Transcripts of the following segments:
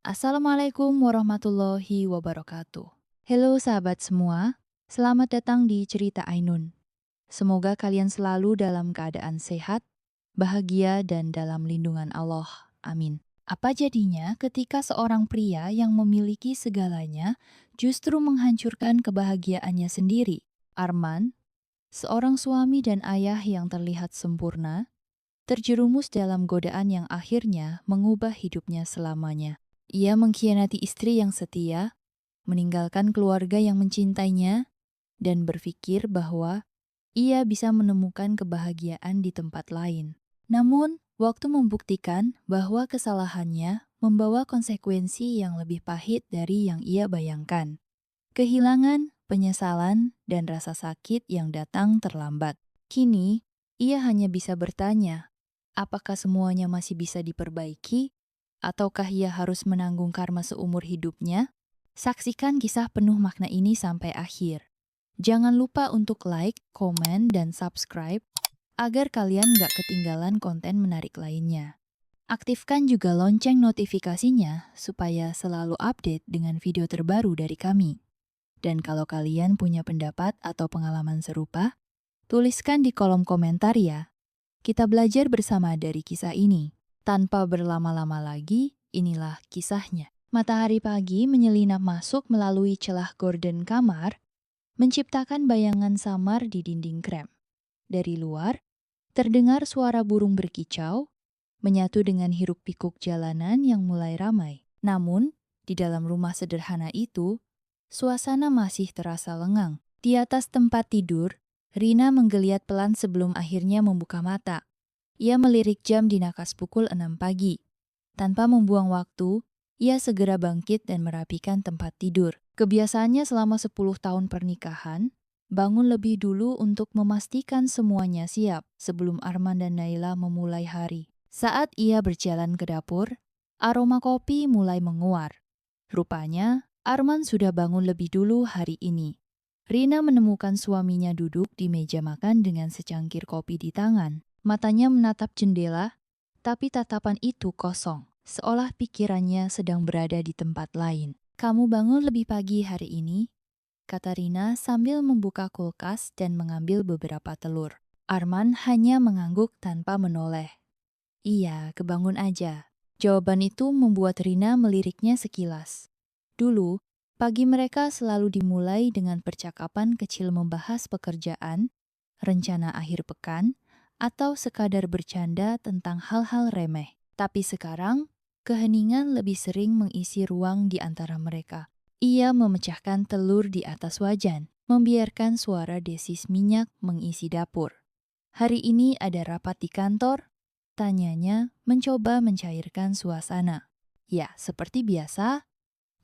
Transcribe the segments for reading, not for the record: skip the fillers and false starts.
Assalamualaikum warahmatullahi wabarakatuh. Halo sahabat semua, selamat datang di Cerita Ainun. Semoga kalian selalu dalam keadaan sehat, bahagia, dan dalam lindungan Allah. Amin. Apa jadinya ketika seorang pria yang memiliki segalanya justru menghancurkan kebahagiaannya sendiri? Arman, seorang suami dan ayah yang terlihat sempurna, terjerumus dalam godaan yang akhirnya mengubah hidupnya selamanya. Ia mengkhianati istri yang setia, meninggalkan keluarga yang mencintainya, dan berpikir bahwa ia bisa menemukan kebahagiaan di tempat lain. Namun, waktu membuktikan bahwa kesalahannya membawa konsekuensi yang lebih pahit dari yang ia bayangkan. Kehilangan, penyesalan, dan rasa sakit yang datang terlambat. Kini, ia hanya bisa bertanya, apakah semuanya masih bisa diperbaiki, ataukah ia harus menanggung karma seumur hidupnya? Saksikan kisah penuh makna ini sampai akhir. Jangan lupa untuk like, komen, dan subscribe agar kalian gak ketinggalan konten menarik lainnya. Aktifkan juga lonceng notifikasinya supaya selalu update dengan video terbaru dari kami. Dan kalau kalian punya pendapat atau pengalaman serupa, tuliskan di kolom komentar ya. Kita belajar bersama dari kisah ini. Tanpa berlama-lama lagi, inilah kisahnya. Matahari pagi menyelinap masuk melalui celah gorden kamar, menciptakan bayangan samar di dinding krem. Dari luar, terdengar suara burung berkicau, menyatu dengan hiruk-pikuk jalanan yang mulai ramai. Namun, di dalam rumah sederhana itu, suasana masih terasa lengang. Di atas tempat tidur, Rina menggeliat pelan sebelum akhirnya membuka mata. Ia melirik jam di nakas pukul 6 pagi. Tanpa membuang waktu, ia segera bangkit dan merapikan tempat tidur. Kebiasaannya selama 10 tahun pernikahan, bangun lebih dulu untuk memastikan semuanya siap sebelum Arman dan Naila memulai hari. Saat ia berjalan ke dapur, aroma kopi mulai menguar. Rupanya, Arman sudah bangun lebih dulu hari ini. Rina menemukan suaminya duduk di meja makan dengan secangkir kopi di tangan. Matanya menatap jendela, tapi tatapan itu kosong, seolah pikirannya sedang berada di tempat lain. "Kamu bangun lebih pagi hari ini?" kata Rina sambil membuka kulkas dan mengambil beberapa telur. Arman hanya mengangguk tanpa menoleh. "Iya, kebangun aja." Jawaban itu membuat Rina meliriknya sekilas. Dulu, pagi mereka selalu dimulai dengan percakapan kecil membahas pekerjaan, rencana akhir pekan, atau sekadar bercanda tentang hal-hal remeh. Tapi sekarang, keheningan lebih sering mengisi ruang di antara mereka. Ia memecahkan telur di atas wajan, membiarkan suara desis minyak mengisi dapur. "Hari ini ada rapat di kantor?" tanyanya, mencoba mencairkan suasana. "Ya, seperti biasa,"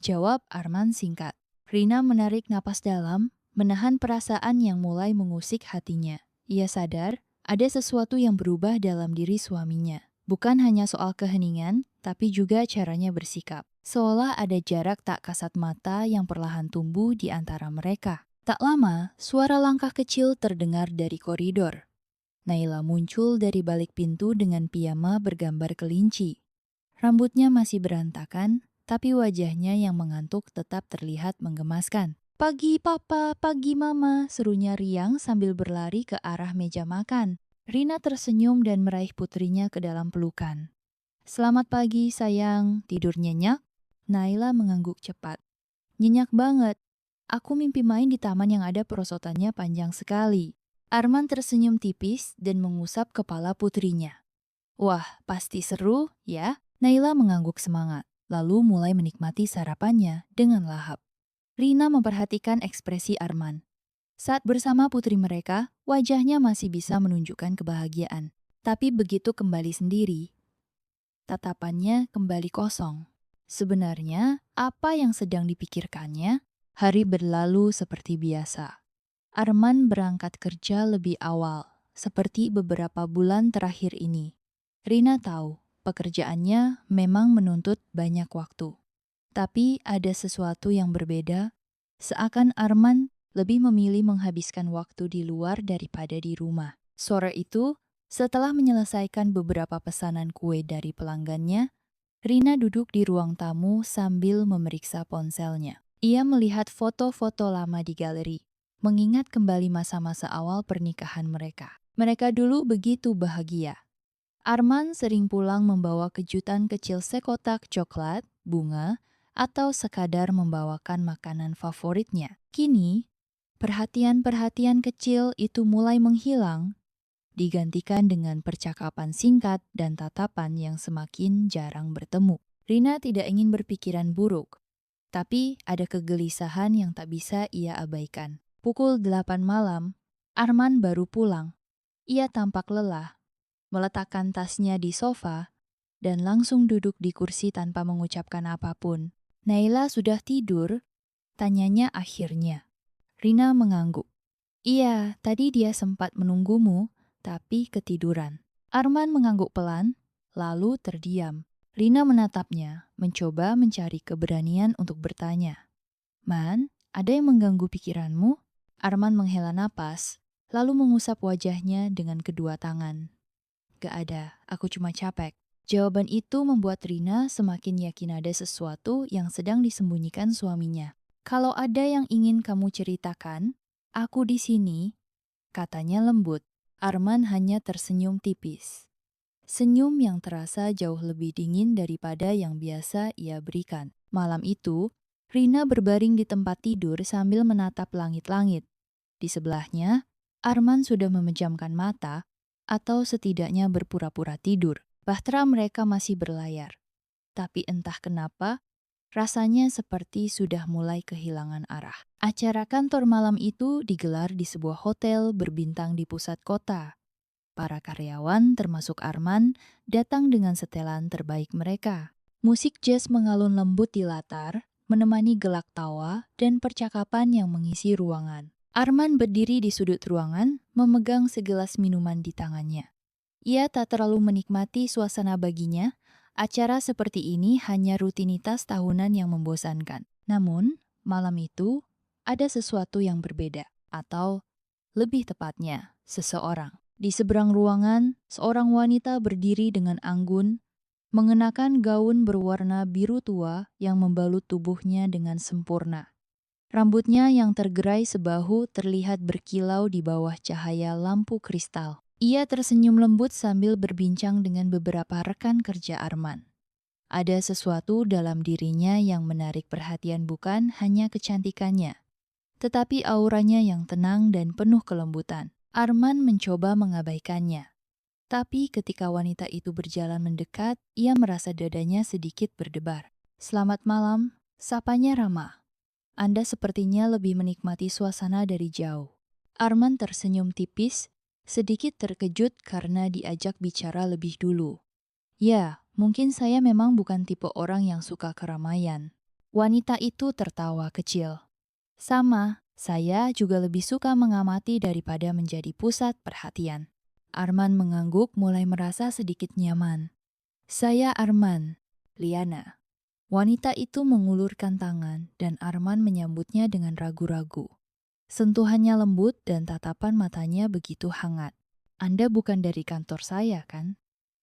jawab Arman singkat. Rina menarik napas dalam, menahan perasaan yang mulai mengusik hatinya. Ia sadar ada sesuatu yang berubah dalam diri suaminya. Bukan hanya soal keheningan, tapi juga caranya bersikap. Seolah ada jarak tak kasat mata yang perlahan tumbuh di antara mereka. Tak lama, suara langkah kecil terdengar dari koridor. Naila muncul dari balik pintu dengan piyama bergambar kelinci. Rambutnya masih berantakan, tapi wajahnya yang mengantuk tetap terlihat menggemaskan. "Pagi papa, pagi mama," serunya riang sambil berlari ke arah meja makan. Rina tersenyum dan meraih putrinya ke dalam pelukan. "Selamat pagi sayang, tidur nyenyak?" Naila mengangguk cepat. "Nyenyak banget. Aku mimpi main di taman yang ada perosotannya panjang sekali." Arman tersenyum tipis dan mengusap kepala putrinya. "Wah, pasti seru, ya?" Naila mengangguk semangat, lalu mulai menikmati sarapannya dengan lahap. Rina memperhatikan ekspresi Arman. Saat bersama putri mereka, wajahnya masih bisa menunjukkan kebahagiaan. Tapi begitu kembali sendiri, tatapannya kembali kosong. Sebenarnya, apa yang sedang dipikirkannya? Hari berlalu seperti biasa. Arman berangkat kerja lebih awal, seperti beberapa bulan terakhir ini. Rina tahu, pekerjaannya memang menuntut banyak waktu. Tapi ada sesuatu yang berbeda, seakan Arman lebih memilih menghabiskan waktu di luar daripada di rumah. Sore itu, setelah menyelesaikan beberapa pesanan kue dari pelanggannya, Rina duduk di ruang tamu sambil memeriksa ponselnya. Ia melihat foto-foto lama di galeri, mengingat kembali masa-masa awal pernikahan mereka. Mereka dulu begitu bahagia. Arman sering pulang membawa kejutan kecil sekotak coklat, bunga, atau sekadar membawakan makanan favoritnya. Kini, perhatian-perhatian kecil itu mulai menghilang, digantikan dengan percakapan singkat dan tatapan yang semakin jarang bertemu. Rina tidak ingin berpikiran buruk, tapi ada kegelisahan yang tak bisa ia abaikan. Pukul 8 malam, Arman baru pulang. Ia tampak lelah, meletakkan tasnya di sofa, dan langsung duduk di kursi tanpa mengucapkan apapun. Naila sudah tidur? Tanyanya akhirnya. Rina mengangguk. Iya, tadi dia sempat menunggumu, tapi ketiduran. Arman mengangguk pelan, lalu terdiam. Rina menatapnya, mencoba mencari keberanian untuk bertanya. Man, ada yang mengganggu pikiranmu? Arman menghela napas, lalu mengusap wajahnya dengan kedua tangan. Gak ada, aku cuma capek. Jawaban itu membuat Rina semakin yakin ada sesuatu yang sedang disembunyikan suaminya. Kalau ada yang ingin kamu ceritakan, aku di sini, katanya lembut. Arman hanya tersenyum tipis. Senyum yang terasa jauh lebih dingin daripada yang biasa ia berikan. Malam itu, Rina berbaring di tempat tidur sambil menatap langit-langit. Di sebelahnya, Arman sudah memejamkan mata atau setidaknya berpura-pura tidur. Bahtera mereka masih berlayar. Tapi entah kenapa, rasanya seperti sudah mulai kehilangan arah. Acara kantor malam itu digelar di sebuah hotel berbintang di pusat kota. Para karyawan, termasuk Arman, datang dengan setelan terbaik mereka. Musik jazz mengalun lembut di latar, menemani gelak tawa dan percakapan yang mengisi ruangan. Arman berdiri di sudut ruangan, memegang segelas minuman di tangannya. Ia tak terlalu menikmati suasana baginya. Acara seperti ini hanya rutinitas tahunan yang membosankan. Namun, malam itu ada sesuatu yang berbeda, atau lebih tepatnya, seseorang. Di seberang ruangan, seorang wanita berdiri dengan anggun, mengenakan gaun berwarna biru tua yang membalut tubuhnya dengan sempurna. Rambutnya yang tergerai sebahu terlihat berkilau di bawah cahaya lampu kristal. Ia tersenyum lembut sambil berbincang dengan beberapa rekan kerja Arman. Ada sesuatu dalam dirinya yang menarik perhatian, bukan hanya kecantikannya, tetapi auranya yang tenang dan penuh kelembutan. Arman mencoba mengabaikannya. Tapi ketika wanita itu berjalan mendekat, ia merasa dadanya sedikit berdebar. Selamat malam, sapanya ramah. Anda sepertinya lebih menikmati suasana dari jauh. Arman tersenyum tipis, sedikit terkejut karena diajak bicara lebih dulu. Ya, mungkin saya memang bukan tipe orang yang suka keramaian. Wanita itu tertawa kecil. Sama, saya juga lebih suka mengamati daripada menjadi pusat perhatian. Arman mengangguk, mulai merasa sedikit nyaman. Saya Arman, Liana. Wanita itu mengulurkan tangan dan Arman menyambutnya dengan ragu-ragu. Sentuhannya lembut dan tatapan matanya begitu hangat. Anda bukan dari kantor saya, kan?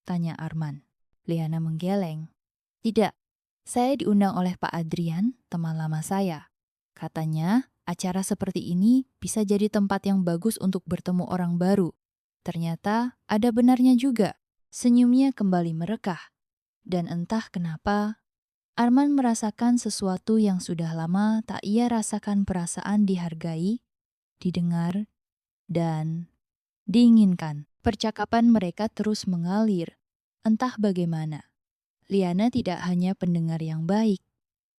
Tanya Arman. Liana menggeleng. Tidak, saya diundang oleh Pak Adrian, teman lama saya. Katanya, acara seperti ini bisa jadi tempat yang bagus untuk bertemu orang baru. Ternyata ada benarnya juga. Senyumnya kembali merekah. Dan entah kenapa, Arman merasakan sesuatu yang sudah lama tak ia rasakan, perasaan dihargai, didengar, dan diinginkan. Percakapan mereka terus mengalir, entah bagaimana. Liana tidak hanya pendengar yang baik,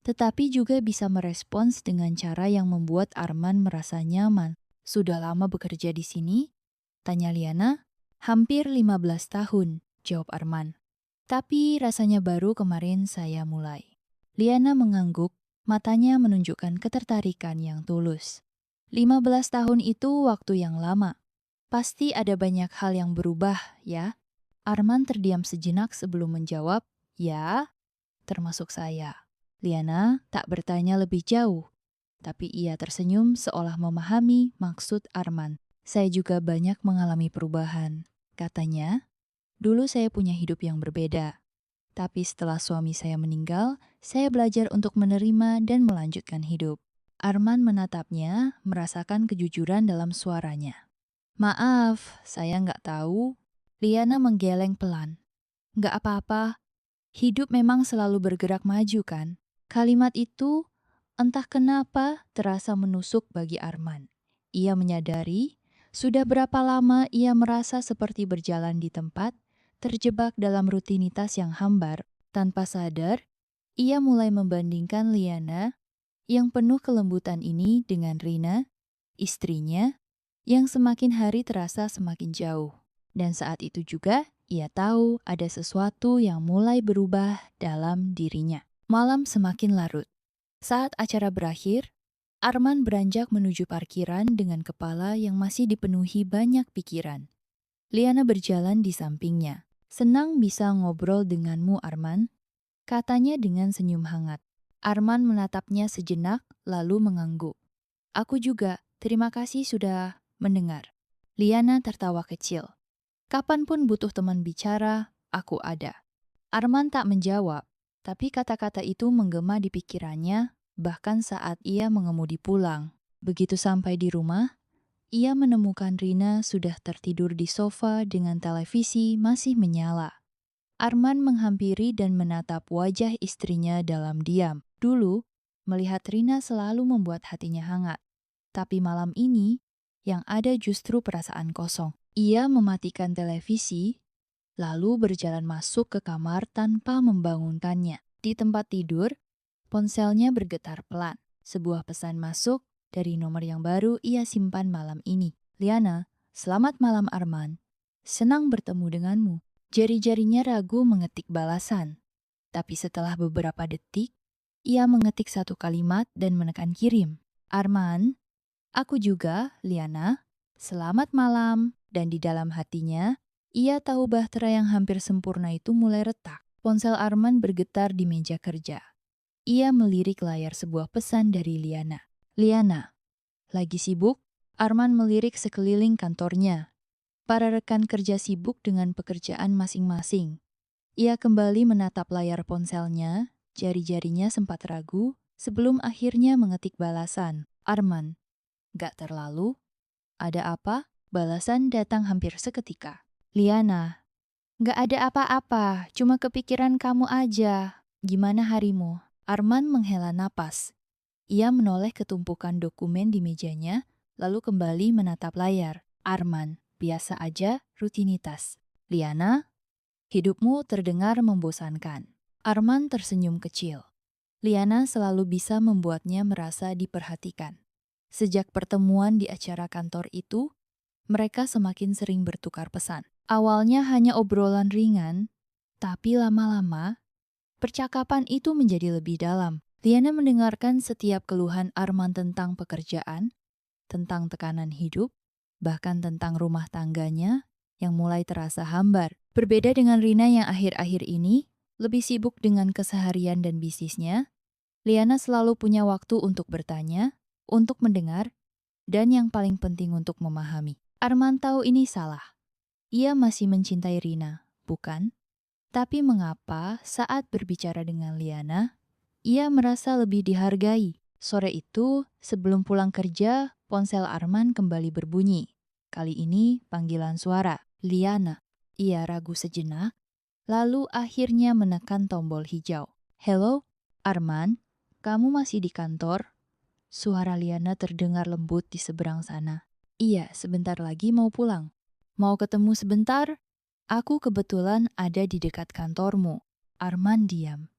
tetapi juga bisa merespons dengan cara yang membuat Arman merasa nyaman. Sudah lama bekerja di sini? Tanya Liana. Hampir 15 tahun, jawab Arman. Tapi rasanya baru kemarin saya mulai. Liana mengangguk, matanya menunjukkan ketertarikan yang tulus. 15 tahun itu waktu yang lama. Pasti ada banyak hal yang berubah, ya? Arman terdiam sejenak sebelum menjawab, ya, termasuk saya. Liana tak bertanya lebih jauh, tapi ia tersenyum seolah memahami maksud Arman. Saya juga banyak mengalami perubahan, katanya. Dulu saya punya hidup yang berbeda. Tapi setelah suami saya meninggal, saya belajar untuk menerima dan melanjutkan hidup. Arman menatapnya, merasakan kejujuran dalam suaranya. Maaf, saya nggak tahu. Liana menggeleng pelan. Nggak apa-apa, hidup memang selalu bergerak maju kan? Kalimat itu, entah kenapa, terasa menusuk bagi Arman. Ia menyadari, sudah berapa lama ia merasa seperti berjalan di tempat, terjebak dalam rutinitas yang hambar. Tanpa sadar, ia mulai membandingkan Liana yang penuh kelembutan ini dengan Rina, istrinya, yang semakin hari terasa semakin jauh. Dan saat itu juga, ia tahu ada sesuatu yang mulai berubah dalam dirinya. Malam semakin larut. Saat acara berakhir, Arman beranjak menuju parkiran dengan kepala yang masih dipenuhi banyak pikiran. Liana berjalan di sampingnya. Senang bisa ngobrol denganmu, Arman, katanya dengan senyum hangat. Arman menatapnya sejenak, lalu mengangguk. Aku juga, terima kasih sudah mendengar. Liana tertawa kecil. Kapanpun butuh teman bicara, aku ada. Arman tak menjawab, tapi kata-kata itu menggema di pikirannya, bahkan saat ia mengemudi pulang. Begitu sampai di rumah, ia menemukan Rina sudah tertidur di sofa dengan televisi masih menyala. Arman menghampiri dan menatap wajah istrinya dalam diam. Dulu, melihat Rina selalu membuat hatinya hangat. Tapi malam ini, yang ada justru perasaan kosong. Ia mematikan televisi, lalu berjalan masuk ke kamar tanpa membangunkannya. Di tempat tidur, ponselnya bergetar pelan. Sebuah pesan masuk dari nomor yang baru ia simpan malam ini. Liana, selamat malam Arman. Senang bertemu denganmu. Jari-jarinya ragu mengetik balasan. Tapi setelah beberapa detik, ia mengetik satu kalimat dan menekan kirim. Arman, aku juga, Liana. Selamat malam. Dan di dalam hatinya, ia tahu bahtera yang hampir sempurna itu mulai retak. Ponsel Arman bergetar di meja kerja. Ia melirik layar sebuah pesan dari Liana. Liana, lagi sibuk? Arman melirik sekeliling kantornya. Para rekan kerja sibuk dengan pekerjaan masing-masing. Ia kembali menatap layar ponselnya, jari-jarinya sempat ragu sebelum akhirnya mengetik balasan. Arman, gak terlalu? Ada apa? Balasan datang hampir seketika. Liana, gak ada apa-apa, cuma kepikiran kamu aja. Gimana harimu? Arman menghela napas. Ia menoleh ke tumpukan dokumen di mejanya, lalu kembali menatap layar. Arman, biasa aja, rutinitas. Liana, hidupmu terdengar membosankan. Arman tersenyum kecil. Liana selalu bisa membuatnya merasa diperhatikan. Sejak pertemuan di acara kantor itu, mereka semakin sering bertukar pesan. Awalnya hanya obrolan ringan, tapi lama-lama, percakapan itu menjadi lebih dalam. Liana mendengarkan setiap keluhan Arman tentang pekerjaan, tentang tekanan hidup, bahkan tentang rumah tangganya yang mulai terasa hambar. Berbeda dengan Rina yang akhir-akhir ini lebih sibuk dengan keseharian dan bisnisnya, Liana selalu punya waktu untuk bertanya, untuk mendengar, dan yang paling penting untuk memahami. Arman tahu ini salah. Ia masih mencintai Rina, bukan? Tapi mengapa saat berbicara dengan Liana, ia merasa lebih dihargai? Sore itu, sebelum pulang kerja, ponsel Arman kembali berbunyi. Kali ini panggilan suara, Liana. Ia ragu sejenak, lalu akhirnya menekan tombol hijau. Hello, Arman, kamu masih di kantor? Suara Liana terdengar lembut di seberang sana. Iya, sebentar lagi mau pulang. Mau ketemu sebentar? Aku kebetulan ada di dekat kantormu. Arman diam.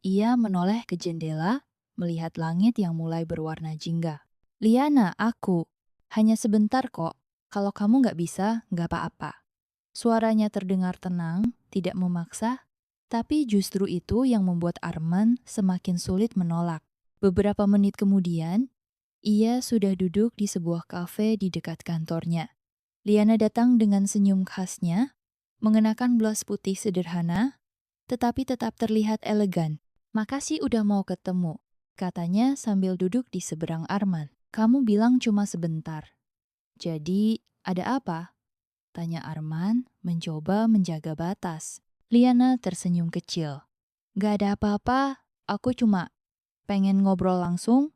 Ia menoleh ke jendela, melihat langit yang mulai berwarna jingga. Liana, aku. Hanya sebentar kok. Kalau kamu nggak bisa, nggak apa-apa. Suaranya terdengar tenang, tidak memaksa, tapi justru itu yang membuat Arman semakin sulit menolak. Beberapa menit kemudian, ia sudah duduk di sebuah kafe di dekat kantornya. Liana datang dengan senyum khasnya, mengenakan blus putih sederhana, tetapi tetap terlihat elegan. Makasih udah mau ketemu, katanya sambil duduk di seberang Arman. Kamu bilang cuma sebentar. Jadi, ada apa? Tanya Arman, mencoba menjaga batas. Liana tersenyum kecil. Gak ada apa-apa, aku cuma pengen ngobrol langsung,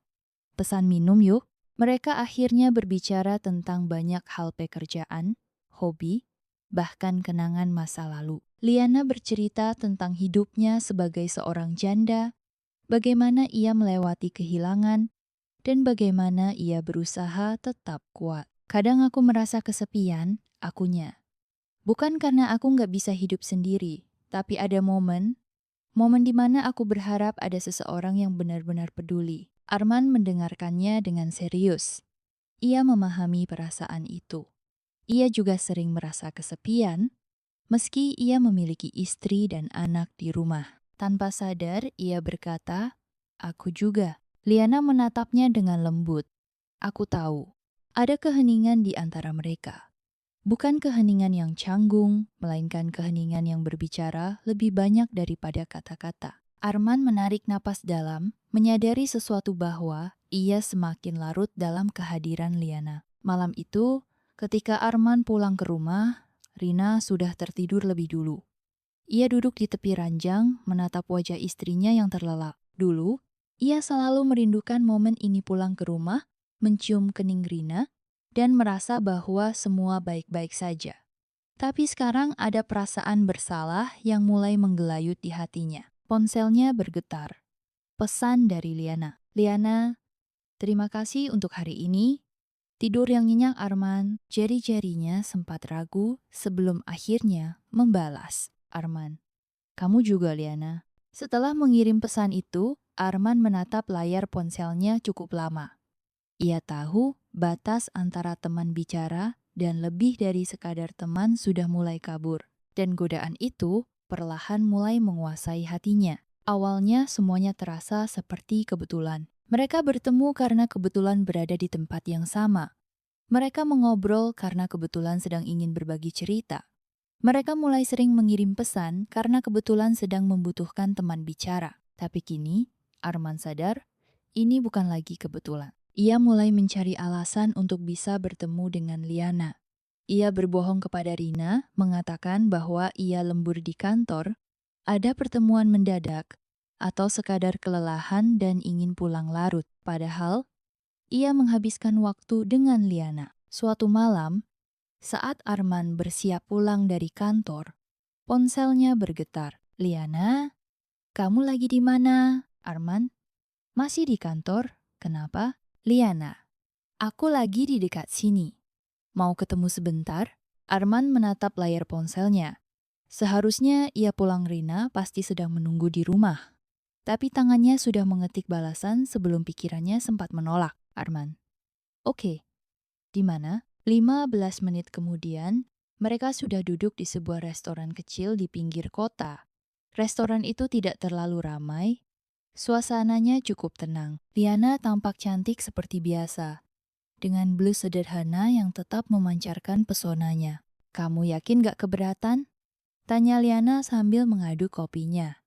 pesan minum yuk. Mereka akhirnya berbicara tentang banyak hal pekerjaan, hobi, bahkan kenangan masa lalu. Liana bercerita tentang hidupnya sebagai seorang janda, bagaimana ia melewati kehilangan, dan bagaimana ia berusaha tetap kuat. Kadang aku merasa kesepian, akunya. Bukan karena aku nggak bisa hidup sendiri, tapi ada momen di mana aku berharap ada seseorang yang benar-benar peduli. Arman mendengarkannya dengan serius. Ia memahami perasaan itu. Ia juga sering merasa kesepian, meski ia memiliki istri dan anak di rumah. Tanpa sadar, ia berkata, "Aku juga." Liana menatapnya dengan lembut. "Aku tahu, ada keheningan di antara mereka. Bukan keheningan yang canggung, melainkan keheningan yang berbicara lebih banyak daripada kata-kata." Arman menarik napas dalam, menyadari sesuatu bahwa ia semakin larut dalam kehadiran Liana. Malam itu, ketika Arman pulang ke rumah, Rina sudah tertidur lebih dulu. Ia duduk di tepi ranjang, menatap wajah istrinya yang terlelap. Dulu, ia selalu merindukan momen ini pulang ke rumah, mencium kening Rina, dan merasa bahwa semua baik-baik saja. Tapi sekarang ada perasaan bersalah yang mulai menggelayut di hatinya. Ponselnya bergetar. Pesan dari Liana. "Liana, terima kasih untuk hari ini." Tidur yang nyenyak Arman, jari-jarinya sempat ragu sebelum akhirnya membalas. "Arman, kamu juga Liana." Setelah mengirim pesan itu, Arman menatap layar ponselnya cukup lama. Ia tahu batas antara teman bicara dan lebih dari sekadar teman sudah mulai kabur. Dan godaan itu perlahan mulai menguasai hatinya. Awalnya semuanya terasa seperti kebetulan. Mereka bertemu karena kebetulan berada di tempat yang sama. Mereka mengobrol karena kebetulan sedang ingin berbagi cerita. Mereka mulai sering mengirim pesan karena kebetulan sedang membutuhkan teman bicara. Tapi kini, Arman sadar, ini bukan lagi kebetulan. Ia mulai mencari alasan untuk bisa bertemu dengan Liana. Ia berbohong kepada Rina, mengatakan bahwa ia lembur di kantor, ada pertemuan mendadak, atau sekadar kelelahan dan ingin pulang larut. Padahal, ia menghabiskan waktu dengan Liana. Suatu malam, saat Arman bersiap pulang dari kantor, ponselnya bergetar. "Liana, kamu lagi di mana?" "Arman, masih di kantor. Kenapa?" "Liana, aku lagi di dekat sini. Mau ketemu sebentar?" Arman menatap layar ponselnya. Seharusnya ia pulang Rina pasti sedang menunggu di rumah. Tapi tangannya sudah mengetik balasan sebelum pikirannya sempat menolak. "Arman, oke, di mana?" 15 menit kemudian, mereka sudah duduk di sebuah restoran kecil di pinggir kota. Restoran itu tidak terlalu ramai, suasananya cukup tenang. Liana tampak cantik seperti biasa, dengan blus sederhana yang tetap memancarkan pesonanya. "Kamu yakin gak keberatan?" tanya Liana sambil mengaduk kopinya.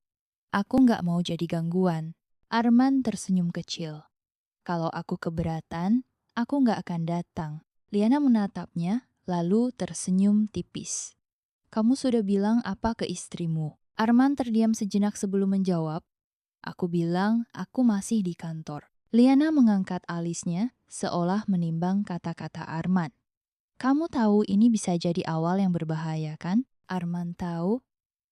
"Aku gak mau jadi gangguan." Arman tersenyum kecil. "Kalau aku keberatan, aku gak akan datang." Liana menatapnya, lalu tersenyum tipis. "Kamu sudah bilang apa ke istrimu?" Arman terdiam sejenak sebelum menjawab. "Aku bilang aku masih di kantor." Liana mengangkat alisnya, seolah menimbang kata-kata Arman. "Kamu tahu ini bisa jadi awal yang berbahaya, kan?" Arman tahu,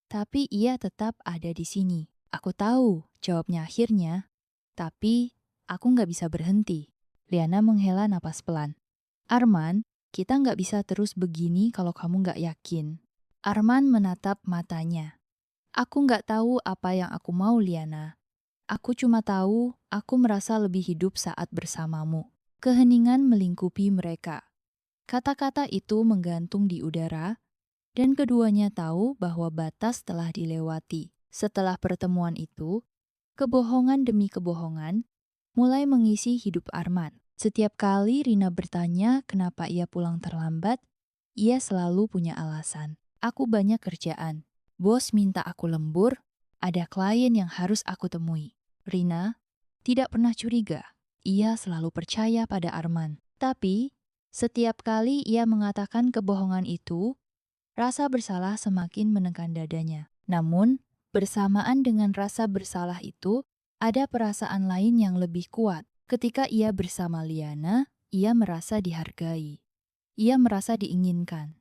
tapi ia tetap ada di sini. "Aku tahu," jawabnya akhirnya. "Tapi aku nggak bisa berhenti." Liana menghela napas pelan. "Arman, kita nggak bisa terus begini kalau kamu nggak yakin." Arman menatap matanya. "Aku nggak tahu apa yang aku mau, Liana. Aku cuma tahu aku merasa lebih hidup saat bersamamu." Keheningan melingkupi mereka. Kata-kata itu menggantung di udara, dan keduanya tahu bahwa batas telah dilewati. Setelah pertemuan itu, kebohongan demi kebohongan mulai mengisi hidup Arman. Setiap kali Rina bertanya kenapa ia pulang terlambat, ia selalu punya alasan. "Aku banyak kerjaan. Bos minta aku lembur, ada klien yang harus aku temui." Rina tidak pernah curiga. Ia selalu percaya pada Arman. Tapi, setiap kali ia mengatakan kebohongan itu, rasa bersalah semakin menekan dadanya. Namun, bersamaan dengan rasa bersalah itu, ada perasaan lain yang lebih kuat. Ketika ia bersama Liana, ia merasa dihargai. Ia merasa diinginkan.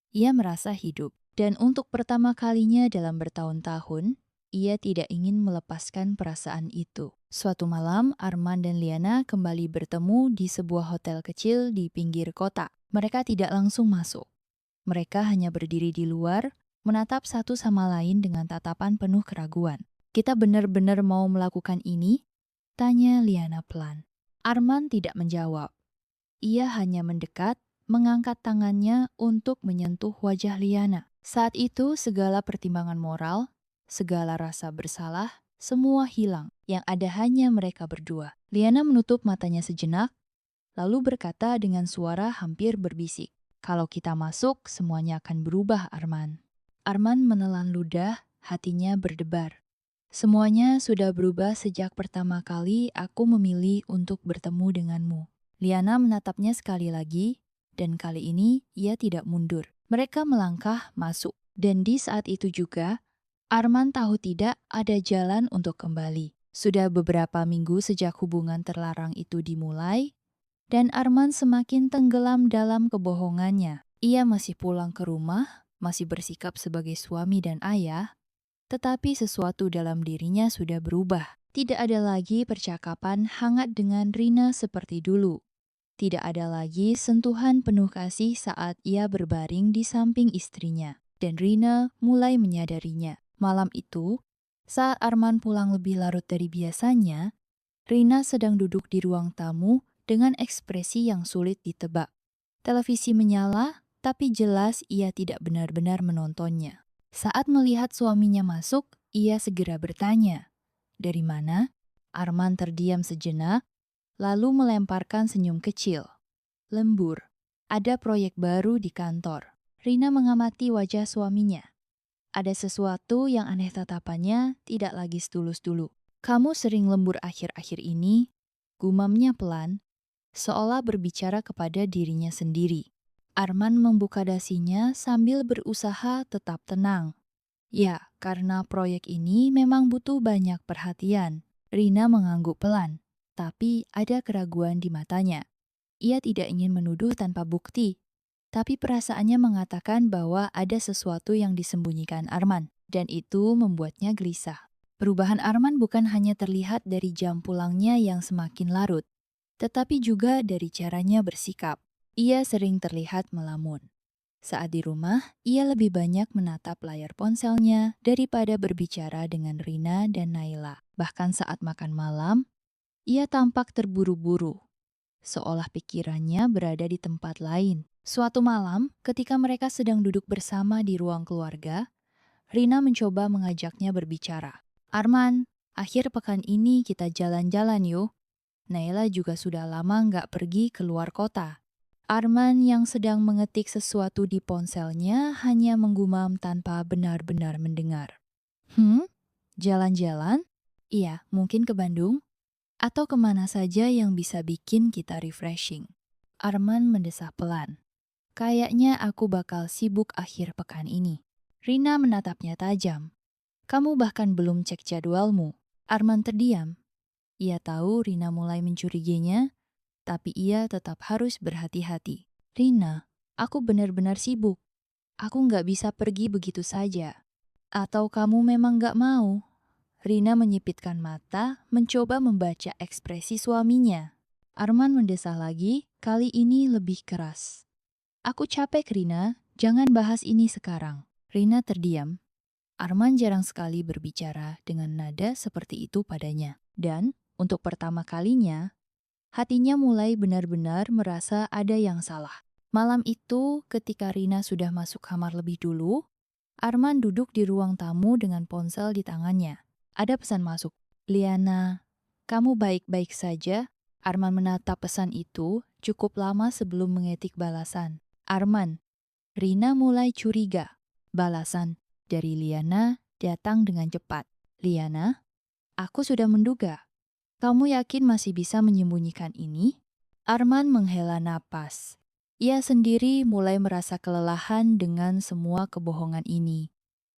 Ia merasa hidup. Dan untuk pertama kalinya dalam bertahun-tahun, ia tidak ingin melepaskan perasaan itu. Suatu malam, Arman dan Liana kembali bertemu di sebuah hotel kecil di pinggir kota. Mereka tidak langsung masuk. Mereka hanya berdiri di luar, menatap satu sama lain dengan tatapan penuh keraguan. "Kita benar-benar mau melakukan ini?" tanya Liana pelan. Arman tidak menjawab. Ia hanya mendekat, mengangkat tangannya untuk menyentuh wajah Liana. Saat itu segala pertimbangan moral, segala rasa bersalah, semua hilang. Yang ada hanya mereka berdua. Liana menutup matanya sejenak, lalu berkata dengan suara hampir berbisik, "Kalau kita masuk, semuanya akan berubah, Arman." Arman menelan ludah, hatinya berdebar. "Semuanya sudah berubah sejak pertama kali aku memilih untuk bertemu denganmu." Liana menatapnya sekali lagi, dan kali ini ia tidak mundur. Mereka melangkah masuk, dan di saat itu juga, Arman tahu tidak ada jalan untuk kembali. Sudah beberapa minggu sejak hubungan terlarang itu dimulai, dan Arman semakin tenggelam dalam kebohongannya. Ia masih pulang ke rumah, masih bersikap sebagai suami dan ayah, tetapi sesuatu dalam dirinya sudah berubah. Tidak ada lagi percakapan hangat dengan Rina seperti dulu. Tidak ada lagi sentuhan penuh kasih saat ia berbaring di samping istrinya. Dan Rina mulai menyadarinya. Malam itu, saat Arman pulang lebih larut dari biasanya, Rina sedang duduk di ruang tamu dengan ekspresi yang sulit ditebak. Televisi menyala, tapi jelas ia tidak benar-benar menontonnya. Saat melihat suaminya masuk, ia segera bertanya, "Dari mana?" Arman terdiam sejenak, lalu melemparkan senyum kecil. "Lembur, ada proyek baru di kantor." Rina mengamati wajah suaminya. Ada sesuatu yang aneh tatapannya, tidak lagi setulus dulu. "Kamu sering lembur akhir-akhir ini?" gumamnya pelan, seolah berbicara kepada dirinya sendiri. Arman membuka dasinya sambil berusaha tetap tenang. "Ya, karena proyek ini memang butuh banyak perhatian." Rina mengangguk pelan, tapi ada keraguan di matanya. Ia tidak ingin menuduh tanpa bukti, tapi perasaannya mengatakan bahwa ada sesuatu yang disembunyikan Arman, dan itu membuatnya gelisah. Perubahan Arman bukan hanya terlihat dari jam pulangnya yang semakin larut, tetapi juga dari caranya bersikap. Ia sering terlihat melamun. Saat di rumah, ia lebih banyak menatap layar ponselnya daripada berbicara dengan Rina dan Naila. Bahkan saat makan malam, ia tampak terburu-buru, seolah pikirannya berada di tempat lain. Suatu malam, ketika mereka sedang duduk bersama di ruang keluarga, Rina mencoba mengajaknya berbicara. "Arman, akhir pekan ini kita jalan-jalan yuk. Naila juga sudah lama nggak pergi keluar kota." Arman yang sedang mengetik sesuatu di ponselnya hanya menggumam tanpa benar-benar mendengar. Jalan-jalan? Iya, mungkin ke Bandung? Atau kemana saja yang bisa bikin kita refreshing?" Arman mendesah pelan. "Kayaknya aku bakal sibuk akhir pekan ini." Rina menatapnya tajam. "Kamu bahkan belum cek jadwalmu." Arman terdiam. Ia tahu Rina mulai mencurigainya, tapi ia tetap harus berhati-hati. "Rina, aku benar-benar sibuk. Aku nggak bisa pergi begitu saja." "Atau kamu memang nggak mau?" Rina menyipitkan mata, mencoba membaca ekspresi suaminya. Arman mendesah lagi, kali ini lebih keras. "Aku capek, Rina. Jangan bahas ini sekarang." Rina terdiam. Arman jarang sekali berbicara dengan nada seperti itu padanya. Dan, untuk pertama kalinya, hatinya mulai benar-benar merasa ada yang salah. Malam itu, ketika Rina sudah masuk kamar lebih dulu, Arman duduk di ruang tamu dengan ponsel di tangannya. Ada pesan masuk. "Liana, kamu baik-baik saja?" Arman menatap pesan itu cukup lama sebelum mengetik balasan. "Arman." Rina mulai curiga. Balasan dari Liana datang dengan cepat. "Liana, aku sudah menduga. Kamu yakin masih bisa menyembunyikan ini?" Arman menghela napas. Ia sendiri mulai merasa kelelahan dengan semua kebohongan ini.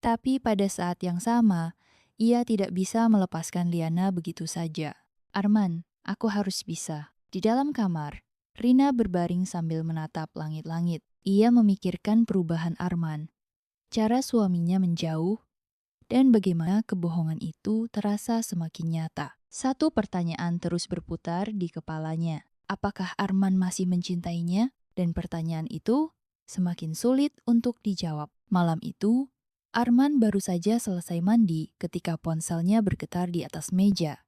Tapi pada saat yang sama, ia tidak bisa melepaskan Liana begitu saja. Arman, aku harus bisa. Di dalam kamar, Rina berbaring sambil menatap langit-langit. Ia memikirkan perubahan Arman, cara suaminya menjauh, dan bagaimana kebohongan itu terasa semakin nyata. Satu pertanyaan terus berputar di kepalanya. Apakah Arman masih mencintainya? Dan pertanyaan itu semakin sulit untuk dijawab. Malam itu, Arman baru saja selesai mandi ketika ponselnya bergetar di atas meja.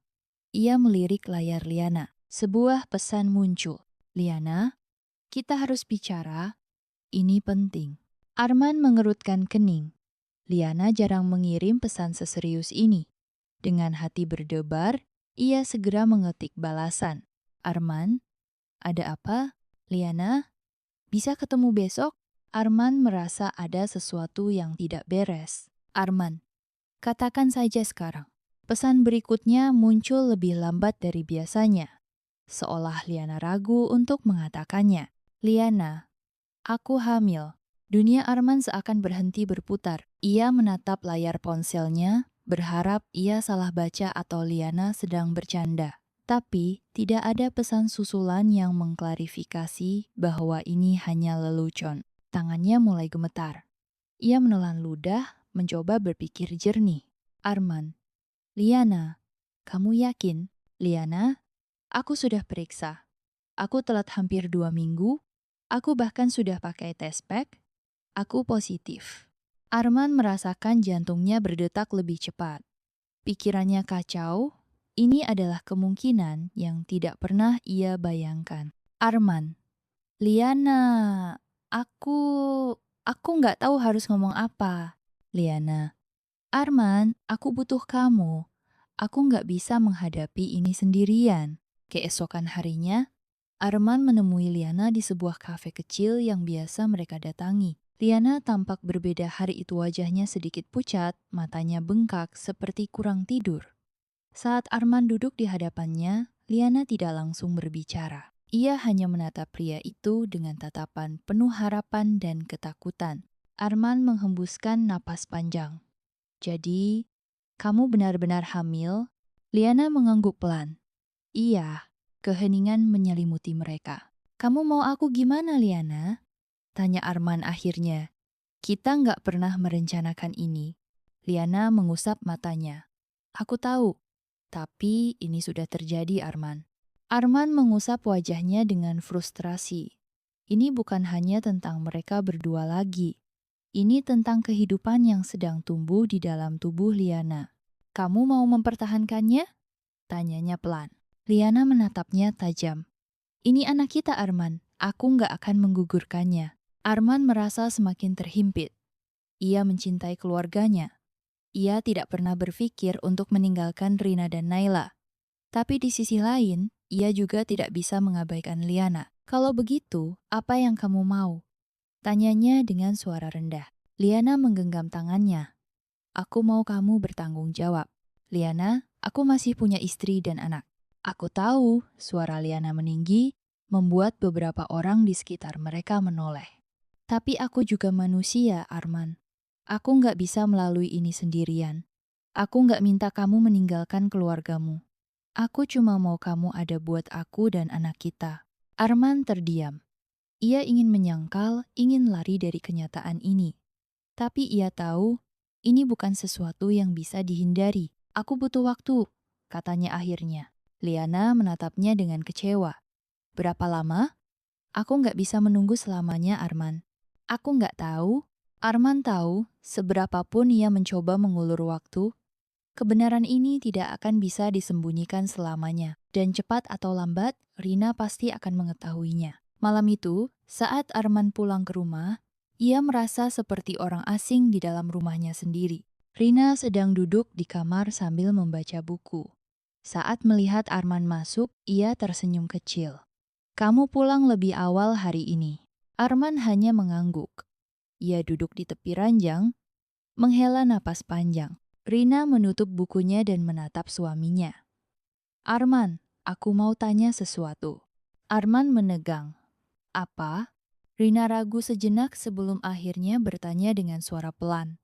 Ia melirik layar Liana. Sebuah pesan muncul. Liana, kita harus bicara. Ini penting. Arman mengerutkan kening. Liana jarang mengirim pesan seserius ini. Dengan hati berdebar, ia segera mengetik balasan. Arman, ada apa? Liana, bisa ketemu besok? Arman merasa ada sesuatu yang tidak beres. Arman, katakan saja sekarang. Pesan berikutnya muncul lebih lambat dari biasanya. Seolah Liana ragu untuk mengatakannya. Liana, aku hamil. Dunia Arman seakan berhenti berputar. Ia menatap layar ponselnya, berharap ia salah baca atau Liana sedang bercanda. Tapi tidak ada pesan susulan yang mengklarifikasi bahwa ini hanya lelucon. Tangannya mulai gemetar. Ia menelan ludah, mencoba berpikir jernih. Arman, Liana, kamu yakin? Liana, aku sudah periksa. Aku telat hampir 2 minggu. Aku bahkan sudah pakai tes pack. Aku positif. Arman merasakan jantungnya berdetak lebih cepat. Pikirannya kacau. Ini adalah kemungkinan yang tidak pernah ia bayangkan. Arman, Liana, aku nggak tahu harus ngomong apa. Liana, Arman, aku butuh kamu. Aku nggak bisa menghadapi ini sendirian. Keesokan harinya, Arman menemui Liana di sebuah kafe kecil yang biasa mereka datangi. Liana tampak berbeda hari itu, wajahnya sedikit pucat, matanya bengkak seperti kurang tidur. Saat Arman duduk di hadapannya, Liana tidak langsung berbicara. Ia hanya menatap pria itu dengan tatapan penuh harapan dan ketakutan. Arman menghembuskan napas panjang. Jadi, kamu benar-benar hamil? Liana mengangguk pelan. Iya, keheningan menyelimuti mereka. Kamu mau aku gimana, Liana? Tanya Arman akhirnya. Kita nggak pernah merencanakan ini. Liana mengusap matanya. Aku tahu. Tapi ini sudah terjadi, Arman. Arman mengusap wajahnya dengan frustrasi. Ini bukan hanya tentang mereka berdua lagi. Ini tentang kehidupan yang sedang tumbuh di dalam tubuh Liana. Kamu mau mempertahankannya? Tanyanya pelan. Liana menatapnya tajam. Ini anak kita, Arman. Aku nggak akan menggugurkannya. Arman merasa semakin terhimpit. Ia mencintai keluarganya. Ia tidak pernah berpikir untuk meninggalkan Rina dan Naila. Tapi di sisi lain, ia juga tidak bisa mengabaikan Liana. Kalau begitu, apa yang kamu mau? Tanyanya dengan suara rendah. Liana menggenggam tangannya. Aku mau kamu bertanggung jawab. Liana, aku masih punya istri dan anak. Aku tahu, suara Liana meninggi, membuat beberapa orang di sekitar mereka menoleh. Tapi aku juga manusia, Arman. Aku nggak bisa melalui ini sendirian. Aku nggak minta kamu meninggalkan keluargamu. Aku cuma mau kamu ada buat aku dan anak kita. Arman terdiam. Ia ingin menyangkal, ingin lari dari kenyataan ini. Tapi ia tahu, ini bukan sesuatu yang bisa dihindari. Aku butuh waktu, katanya akhirnya. Liana menatapnya dengan kecewa. Berapa lama? Aku nggak bisa menunggu selamanya, Arman. Aku nggak tahu. Arman tahu, seberapapun ia mencoba mengulur waktu, kebenaran ini tidak akan bisa disembunyikan selamanya. Dan cepat atau lambat, Rina pasti akan mengetahuinya. Malam itu, saat Arman pulang ke rumah, ia merasa seperti orang asing di dalam rumahnya sendiri. Rina sedang duduk di kamar sambil membaca buku. Saat melihat Arman masuk, ia tersenyum kecil. Kamu pulang lebih awal hari ini. Arman hanya mengangguk. Ia duduk di tepi ranjang, menghela napas panjang. Rina menutup bukunya dan menatap suaminya. Arman, aku mau tanya sesuatu. Arman menegang. Apa? Rina ragu sejenak sebelum akhirnya bertanya dengan suara pelan.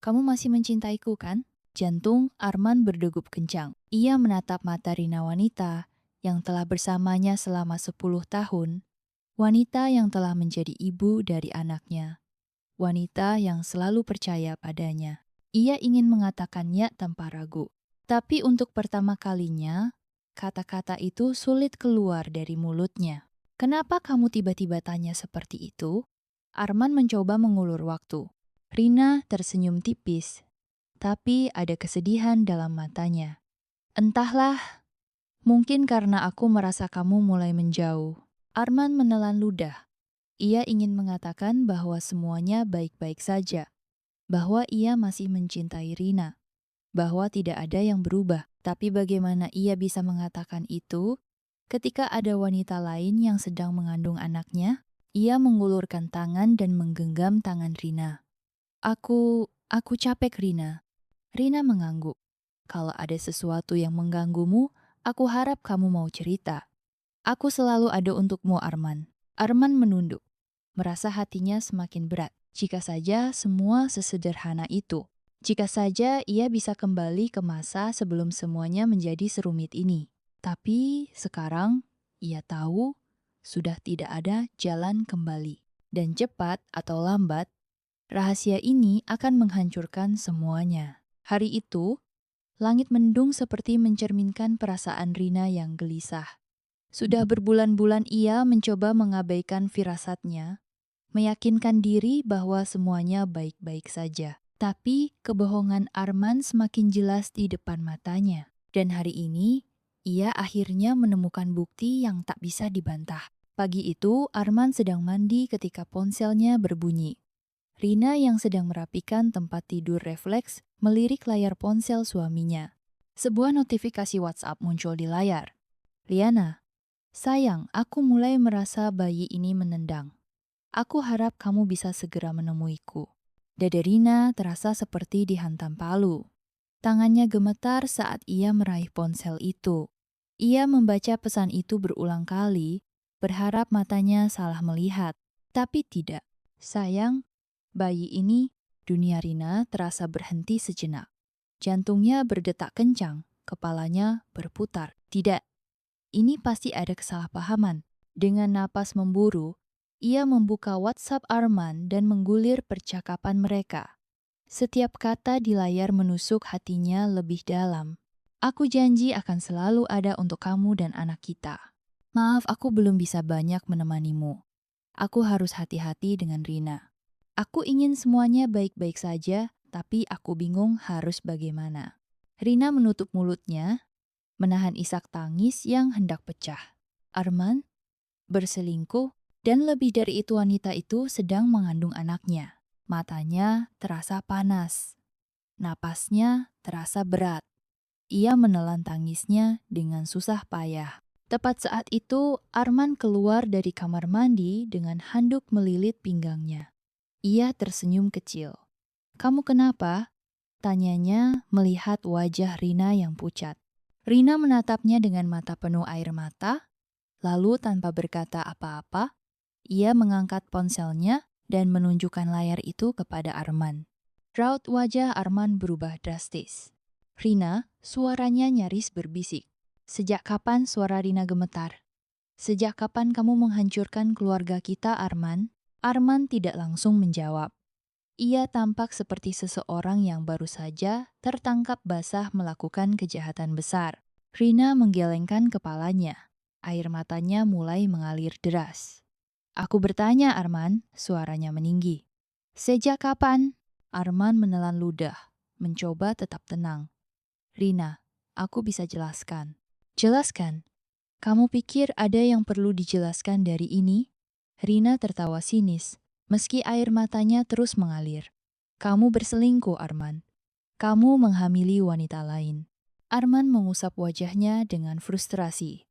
Kamu masih mencintaiku kan? Jantung Arman berdegup kencang. Ia menatap mata Rina wanita yang telah bersamanya selama 10 tahun. Wanita yang telah menjadi ibu dari anaknya. Wanita yang selalu percaya padanya. Ia ingin mengatakannya tanpa ragu. Tapi untuk pertama kalinya, kata-kata itu sulit keluar dari mulutnya. Kenapa kamu tiba-tiba tanya seperti itu? Arman mencoba mengulur waktu. Rina tersenyum tipis, tapi ada kesedihan dalam matanya. Entahlah, mungkin karena aku merasa kamu mulai menjauh. Arman menelan ludah. Ia ingin mengatakan bahwa semuanya baik-baik saja, bahwa ia masih mencintai Rina, bahwa tidak ada yang berubah. Tapi bagaimana ia bisa mengatakan itu ketika ada wanita lain yang sedang mengandung anaknya? Ia mengulurkan tangan dan menggenggam tangan Rina. Aku capek, Rina. Rina mengangguk. Kalau ada sesuatu yang mengganggumu, aku harap kamu mau cerita. Aku selalu ada untukmu, Arman. Arman menunduk, merasa hatinya semakin berat. Jika saja semua sesederhana itu. Jika saja ia bisa kembali ke masa sebelum semuanya menjadi serumit ini. Tapi sekarang ia tahu sudah tidak ada jalan kembali. Dan cepat atau lambat, rahasia ini akan menghancurkan semuanya. Hari itu, langit mendung seperti mencerminkan perasaan Rina yang gelisah. Sudah berbulan-bulan ia mencoba mengabaikan firasatnya, meyakinkan diri bahwa semuanya baik-baik saja. Tapi kebohongan Arman semakin jelas di depan matanya. Dan hari ini, ia akhirnya menemukan bukti yang tak bisa dibantah. Pagi itu, Arman sedang mandi ketika ponselnya berbunyi. Rina yang sedang merapikan tempat tidur refleks melirik layar ponsel suaminya. Sebuah notifikasi WhatsApp muncul di layar. Liana, sayang, aku mulai merasa bayi ini menendang. Aku harap kamu bisa segera menemuiku. Dada Rina terasa seperti dihantam palu. Tangannya gemetar saat ia meraih ponsel itu. Ia membaca pesan itu berulang kali, berharap matanya salah melihat. Tapi tidak. Sayang, bayi ini, dunia Rina terasa berhenti sejenak. Jantungnya berdetak kencang, kepalanya berputar. Tidak, ini pasti ada kesalahpahaman. Dengan napas memburu, ia membuka WhatsApp Arman dan menggulir percakapan mereka. Setiap kata di layar menusuk hatinya lebih dalam. Aku janji akan selalu ada untuk kamu dan anak kita. Maaf, aku belum bisa banyak menemanimu. Aku harus hati-hati dengan Rina. Aku ingin semuanya baik-baik saja, tapi aku bingung harus bagaimana. Rina menutup mulutnya, menahan isak tangis yang hendak pecah. Arman berselingkuh, dan lebih dari itu wanita itu sedang mengandung anaknya. Matanya terasa panas. Napasnya terasa berat. Ia menelan tangisnya dengan susah payah. Tepat saat itu, Arman keluar dari kamar mandi dengan handuk melilit pinggangnya. Ia tersenyum kecil. Kamu kenapa? Tanyanya melihat wajah Rina yang pucat. Rina menatapnya dengan mata penuh air mata, lalu tanpa berkata apa-apa, ia mengangkat ponselnya dan menunjukkan layar itu kepada Arman. Raut wajah Arman berubah drastis. Rina, suaranya nyaris berbisik. Sejak kapan suara Rina gemetar? Sejak kapan kamu menghancurkan keluarga kita, Arman? Arman tidak langsung menjawab. Ia tampak seperti seseorang yang baru saja tertangkap basah melakukan kejahatan besar. Rina menggelengkan kepalanya. Air matanya mulai mengalir deras. Aku bertanya, Arman, suaranya meninggi. Sejak kapan? Arman menelan ludah, mencoba tetap tenang. Rina, aku bisa jelaskan. Jelaskan? Kamu pikir ada yang perlu dijelaskan dari ini? Rina tertawa sinis, meski air matanya terus mengalir. Kamu berselingkuh, Arman. Kamu menghamili wanita lain. Arman mengusap wajahnya dengan frustrasi.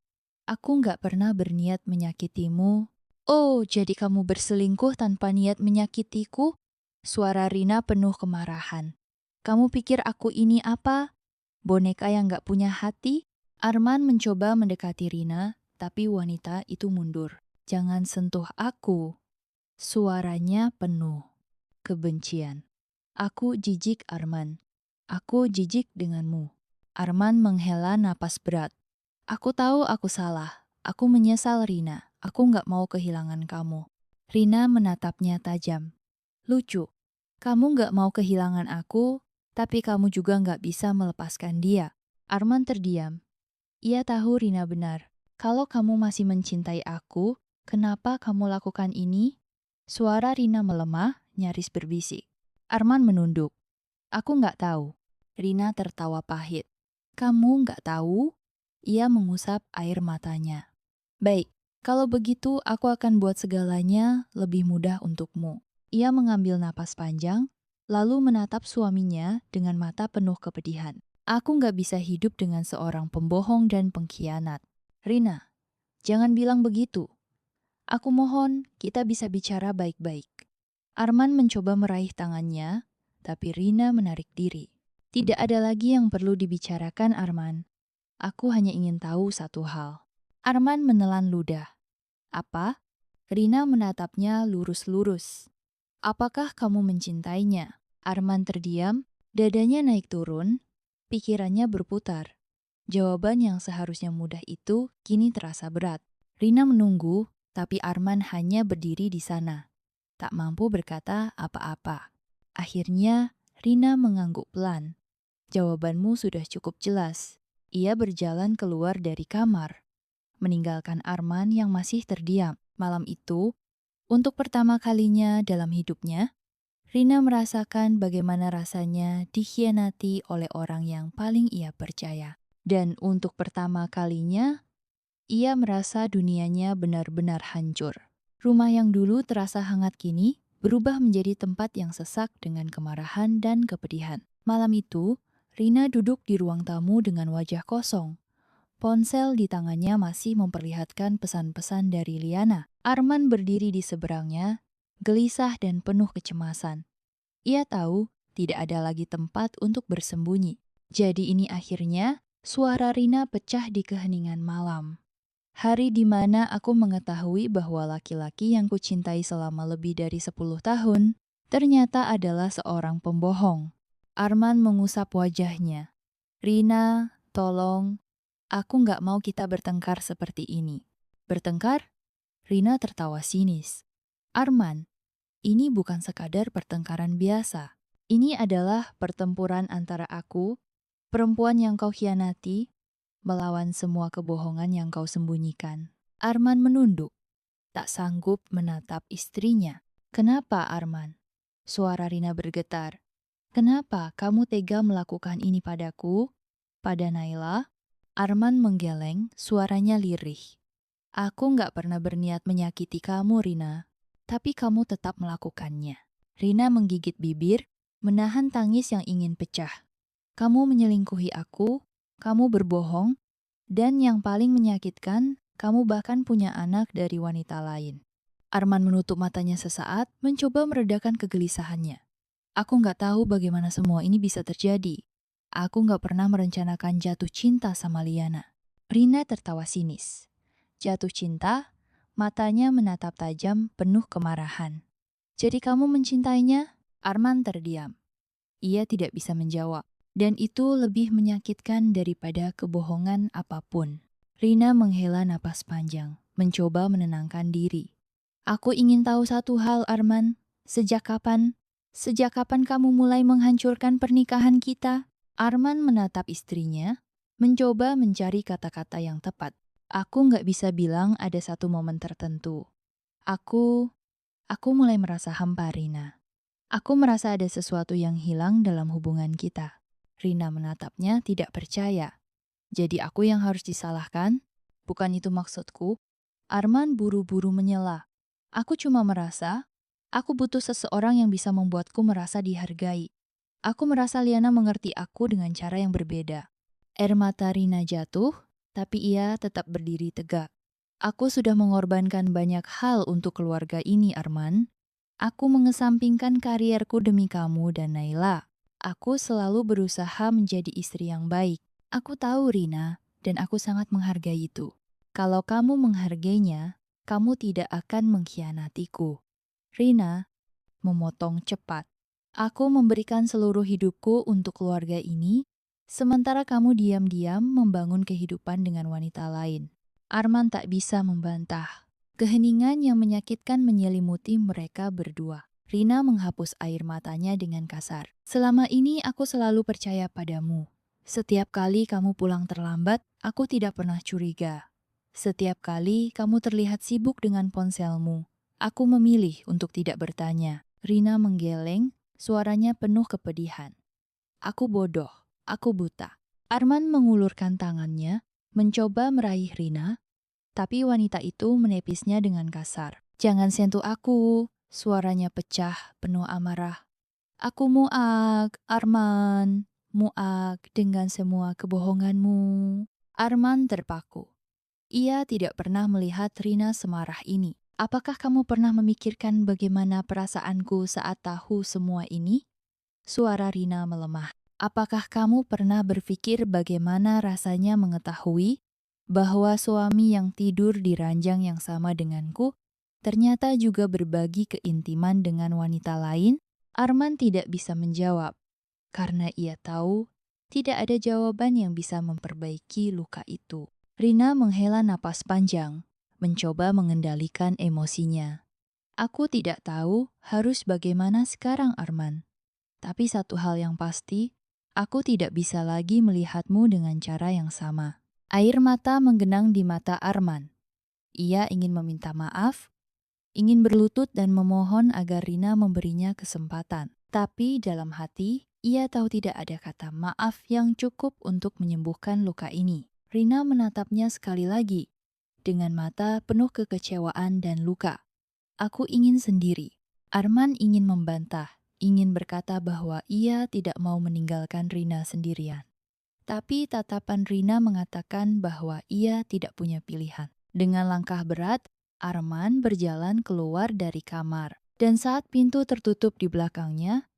Aku nggak pernah berniat menyakitimu. Oh, jadi kamu berselingkuh tanpa niat menyakitiku? Suara Rina penuh kemarahan. Kamu pikir aku ini apa? Boneka yang nggak punya hati? Arman mencoba mendekati Rina, tapi wanita itu mundur. Jangan sentuh aku. Suaranya penuh kebencian. Aku jijik, Arman. Aku jijik denganmu. Arman menghela napas berat. Aku tahu aku salah. Aku menyesal, Rina. Aku nggak mau kehilangan kamu. Rina menatapnya tajam. Lucu. Kamu nggak mau kehilangan aku, tapi kamu juga nggak bisa melepaskan dia. Arman terdiam. Ia tahu Rina benar. Kalau kamu masih mencintai aku, kenapa kamu lakukan ini? Suara Rina melemah, nyaris berbisik. Arman menunduk. Aku nggak tahu. Rina tertawa pahit. Kamu nggak tahu? Ia mengusap air matanya. Baik, kalau begitu aku akan buat segalanya lebih mudah untukmu. Ia mengambil napas panjang, lalu menatap suaminya dengan mata penuh kepedihan. Aku nggak bisa hidup dengan seorang pembohong dan pengkhianat. Rina, jangan bilang begitu. Aku mohon kita bisa bicara baik-baik. Arman mencoba meraih tangannya, tapi Rina menarik diri. Tidak ada lagi yang perlu dibicarakan, Arman. Aku hanya ingin tahu satu hal. Arman menelan ludah. Apa? Rina menatapnya lurus-lurus. Apakah kamu mencintainya? Arman terdiam, dadanya naik turun, pikirannya berputar. Jawaban yang seharusnya mudah itu kini terasa berat. Rina menunggu, tapi Arman hanya berdiri di sana. Tak mampu berkata apa-apa. Akhirnya, Rina mengangguk pelan. Jawabanmu sudah cukup jelas. Ia berjalan keluar dari kamar, meninggalkan Arman yang masih terdiam. Malam itu, untuk pertama kalinya dalam hidupnya, Rina merasakan bagaimana rasanya dikhianati oleh orang yang paling ia percaya. Dan untuk pertama kalinya, ia merasa dunianya benar-benar hancur. Rumah yang dulu terasa hangat kini berubah menjadi tempat yang sesak dengan kemarahan dan kepedihan. Malam itu, Rina duduk di ruang tamu dengan wajah kosong. Ponsel di tangannya masih memperlihatkan pesan-pesan dari Liana. Arman berdiri di seberangnya, gelisah dan penuh kecemasan. Ia tahu tidak ada lagi tempat untuk bersembunyi. Jadi ini akhirnya suara Rina pecah di keheningan malam. Hari di mana aku mengetahui bahwa laki-laki yang kucintai selama lebih dari 10 tahun ternyata adalah seorang pembohong. Arman mengusap wajahnya. Rina, tolong. Aku nggak mau kita bertengkar seperti ini. Bertengkar? Rina tertawa sinis. Arman, ini bukan sekadar pertengkaran biasa. Ini adalah pertempuran antara aku, perempuan yang kau khianati, melawan semua kebohongan yang kau sembunyikan. Arman menunduk, tak sanggup menatap istrinya. Kenapa, Arman? Suara Rina bergetar. Kenapa kamu tega melakukan ini padaku? Pada Naila? Arman menggeleng, suaranya lirih. Aku nggak pernah berniat menyakiti kamu, Rina. Tapi kamu tetap melakukannya. Rina menggigit bibir, menahan tangis yang ingin pecah. Kamu menyelingkuhi aku, kamu berbohong, dan yang paling menyakitkan, kamu bahkan punya anak dari wanita lain. Arman menutup matanya sesaat, mencoba meredakan kegelisahannya. Aku nggak tahu bagaimana semua ini bisa terjadi. Aku nggak pernah merencanakan jatuh cinta sama Liana. Rina tertawa sinis. Jatuh cinta? Matanya menatap tajam penuh kemarahan. Jadi kamu mencintainya? Arman terdiam. Ia tidak bisa menjawab. Dan itu lebih menyakitkan daripada kebohongan apapun. Rina menghela napas panjang, mencoba menenangkan diri. Aku ingin tahu satu hal, Arman. Sejak kapan? Sejak kapan kamu mulai menghancurkan pernikahan kita? Arman menatap istrinya, mencoba mencari kata-kata yang tepat. Aku nggak bisa bilang ada satu momen tertentu. Aku mulai merasa hampa, Rina. Aku merasa ada sesuatu yang hilang dalam hubungan kita. Rina menatapnya tidak percaya. Jadi aku yang harus disalahkan? Bukan itu maksudku. Arman buru-buru menyela. Aku cuma merasa, aku butuh seseorang yang bisa membuatku merasa dihargai. Aku merasa Liana mengerti aku dengan cara yang berbeda. Air mata Rina jatuh, tapi ia tetap berdiri tegak. Aku sudah mengorbankan banyak hal untuk keluarga ini, Arman. Aku mengesampingkan karierku demi kamu dan Naila. Aku selalu berusaha menjadi istri yang baik. Aku tahu, Rina, dan aku sangat menghargai itu. Kalau kamu menghargainya, kamu tidak akan mengkhianatiku. Rina memotong cepat. Aku memberikan seluruh hidupku untuk keluarga ini, sementara kamu diam-diam membangun kehidupan dengan wanita lain. Arman tak bisa membantah. Keheningan yang menyakitkan menyelimuti mereka berdua. Rina menghapus air matanya dengan kasar. Selama ini aku selalu percaya padamu. Setiap kali kamu pulang terlambat, aku tidak pernah curiga. Setiap kali kamu terlihat sibuk dengan ponselmu, aku memilih untuk tidak bertanya. Rina menggeleng, suaranya penuh kepedihan. Aku bodoh, aku buta. Arman mengulurkan tangannya, mencoba meraih Rina, tapi wanita itu menepisnya dengan kasar. Jangan sentuh aku, suaranya pecah, penuh amarah. Aku muak, Arman. Muak dengan semua kebohonganmu. Arman terpaku. Ia tidak pernah melihat Rina semarah ini. Apakah kamu pernah memikirkan bagaimana perasaanku saat tahu semua ini? Suara Rina melemah. Apakah kamu pernah berpikir bagaimana rasanya mengetahui bahwa suami yang tidur di ranjang yang sama denganku ternyata juga berbagi keintiman dengan wanita lain? Arman tidak bisa menjawab, karena ia tahu tidak ada jawaban yang bisa memperbaiki luka itu. Rina menghela napas panjang, mencoba mengendalikan emosinya. Aku tidak tahu harus bagaimana sekarang, Arman. Tapi satu hal yang pasti, aku tidak bisa lagi melihatmu dengan cara yang sama. Air mata menggenang di mata Arman. Ia ingin meminta maaf, ingin berlutut dan memohon agar Rina memberinya kesempatan. Tapi dalam hati, ia tahu tidak ada kata maaf yang cukup untuk menyembuhkan luka ini. Rina menatapnya sekali lagi, dengan mata penuh kekecewaan dan luka. Aku ingin sendiri. Arman ingin membantah, ingin berkata bahwa ia tidak mau meninggalkan Rina sendirian. Tapi tatapan Rina mengatakan bahwa ia tidak punya pilihan. Dengan langkah berat, Arman berjalan keluar dari kamar. Dan saat pintu tertutup di belakangnya,